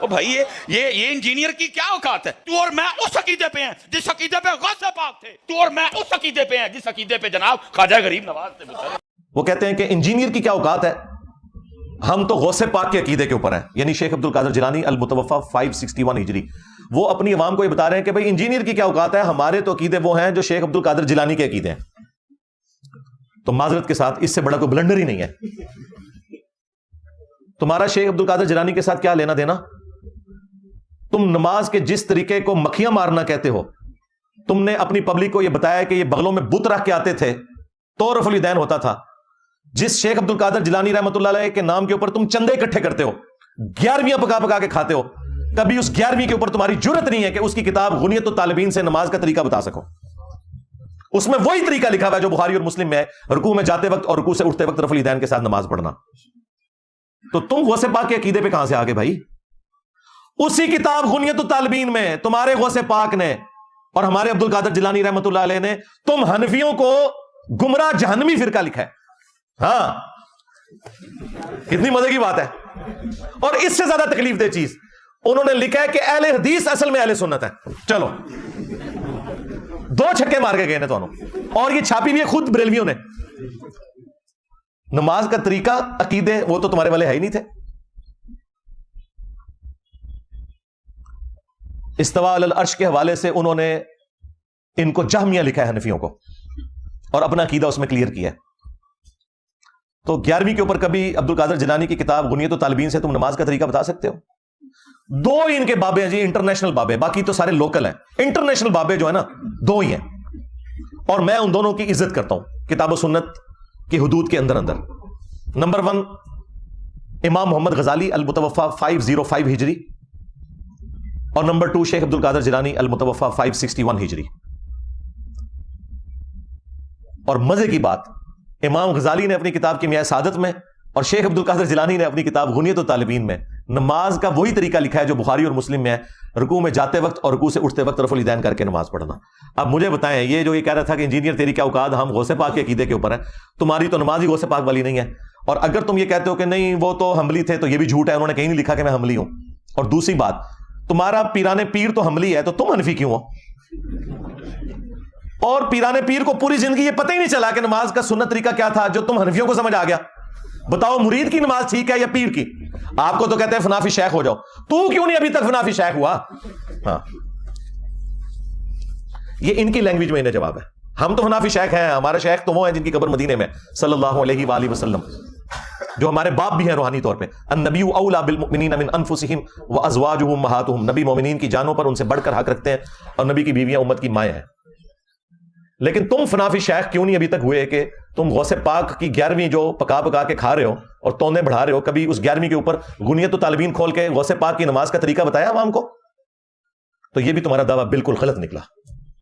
او بھائی یہ انجینئر کی کیا اوقات ہے؟ تو اور میں اس عقیدے پہ ہیں جس عقیدے پہ غوث پاک تھے، تو اور میں اس عقیدے پہ ہیں جس عقیدے پہ جناب خواجہ غریب نواز تھے۔ وہ کہتے ہیں کہ انجینئر کی کیا اوقات ہے، ہم تو غوث پاک کے عقیدے کے اوپر ہیں۔ یعنی شیخ عبد القادر جیلانی المتوفی 561 ہجری، وہ اپنی عوام کو یہ بتا رہے ہیں کہ بھئی انجینئر کی کیا اوقات ہے، ہمارے تو عقیدے وہ ہیں جو شیخ عبد القادر جیلانی کے عقیدے ہیں۔ تو معذرت کے ساتھ اس سے بڑا کوئی بلنڈر ہی نہیں ہے۔ تمہارا شیخ عبد القادر جیلانی کے ساتھ کیا لینا دینا؟ تم نماز کے جس طریقے کو مکھیاں مارنا کہتے ہو، تم نے اپنی پبلک کو یہ بتایا کہ یہ بغلوں میں بت رکھ کے آتے تھے تو رفع الیدین ہوتا تھا۔ جس شیخ عبد القادر جیلانی رحمۃ اللہ علیہ کے نام کے اوپر تم چندے اکٹھے کرتے ہو، 11ویں پکا پکا کے کھاتے ہو، کبھی اس 11ویں کے اوپر تمہاری جرت نہیں ہے کہ اس کی کتاب غنیت الطالبین سے نماز کا طریقہ بتا سکو۔ اس میں وہی طریقہ لکھا ہوا ہے جو بخاری اور مسلم میں ہے، رکوع میں جاتے وقت اور رکوع سے اٹھتے وقت رفع الیدین کے ساتھ نماز پڑھنا۔ تو تم غوث پاک کے عقیدے پہ کہاں سے آگے بھائی؟ اسی کتاب غنیت الطالبین میں تمہارے غوث پاک نے اور ہمارے عبد القادر جیلانی رحمۃ اللہ علیہ نے تم حنفیوں کو گمراہ جہنمی فرقہ لکھا ہے۔ ہاں، کتنی مزے کی بات ہے۔ اور اس سے زیادہ تکلیف دہ چیز انہوں نے لکھا ہے کہ اہل حدیث اصل میں اہل سنت ہے۔ چلو 2 چھکے مار کے گئے تو اور یہ چھاپی بھی ہے خود بریلویوں نے۔ نماز کا طریقہ، عقیدے وہ تو تمہارے والے ہے ہی نہیں تھے۔ استواء علی العرش کے حوالے سے انہوں نے ان کو جہمیہ لکھا ہے حنفیوں کو، اور اپنا عقیدہ اس میں کلیئر کیا ہے۔ تو 11ویں کے اوپر کبھی عبد القادر جیلانی کی کتاب غنیت الطالبین سے تم نماز کا طریقہ بتا سکتے ہو؟ 2 ہی ان کے بابے ہیں جی، انٹرنیشنل بابے، باقی تو سارے لوکل ہیں۔ انٹرنیشنل بابے جو ہے نا 2 ہی ہیں، اور میں ان دونوں کی عزت کرتا ہوں کتاب و سنت کی حدود کے اندر۔ نمبر 1 امام محمد غزالی المتوفی 505 ہجری، اور نمبر 2 شیخ عبد القادر جیلانی المتوفی 561 ہجری۔ اور مزے کی بات، امام غزالی نے اپنی کتاب کیمیائے سعادت میں اور شیخ عبد القادر جیلانی نے اپنی کتاب غنیت الطالبین میں نماز کا وہی طریقہ لکھا ہے جو بخاری اور مسلم میں ہے، رکوع میں جاتے وقت اور رکوع سے اٹھتے وقت رفع الیدین کر کے نماز پڑھنا۔ اب مجھے بتائیں، یہ جو یہ کہہ رہا تھا کہ انجینئر تیری کیا اوقات، ہم غوث پاک کے عقیدے کے اوپر ہیں، تمہاری تو نماز ہی غوث پاک والی نہیں ہے۔ اور اگر تم یہ کہتے ہو کہ نہیں وہ تو حنبلی تھے، تو یہ بھی جھوٹ ہے، انہوں نے کہیں نہیں لکھا کہ میں حنبلی ہوں۔ اور دوسری بات، تمہارا پیران پیر تو حنبلی ہے، تو تم حنفی کیوں ہو؟ اور پیران پیر کو پوری زندگی یہ پتہ ہی نہیں چلا کہ نماز کا سنت طریقہ کیا تھا جو تم حنفیوں کو سمجھ آ گیا۔ بتاؤ مرید کی نماز ٹھیک ہے یا پیر کی؟ آپ کو تو کہتے ہیں فنافی شیخ ہو جاؤ، تو کیوں نہیں ابھی تک فنافی شیخ ہوا؟ ہاں، یہ ان کی لینگویج میں انہیں جواب ہے۔ ہم تو فنافی شیخ ہیں، ہمارے شیخ تو وہ ہیں جن کی قبر مدینے میں صلی اللہ علیہ وآلہ وسلم، جو ہمارے باپ بھی ہیں روحانی طور پہ۔ النبی اولا بالمؤمنین من انفسہم وازواجہ امہاتہم، نبی مومنین کی جانوں پر ان سے بڑھ کر حق رکھتے ہیں، اور نبی کی بیویاں امت کی مائیں ہیں۔ لیکن تم فنافی شیخ کیوں نہیں ابھی تک ہوئے کہ تم غوث پاک کی 11ویں جو پکا پکا کے کھا رہے ہو اور تونے بڑھا رہے ہو، کبھی اس 11ویں کے اوپر غنیت الطالبین کھول کے غوث پاک کی نماز کا طریقہ بتایا عوام کو؟ تو یہ بھی تمہارا دعویٰ بالکل غلط نکلا۔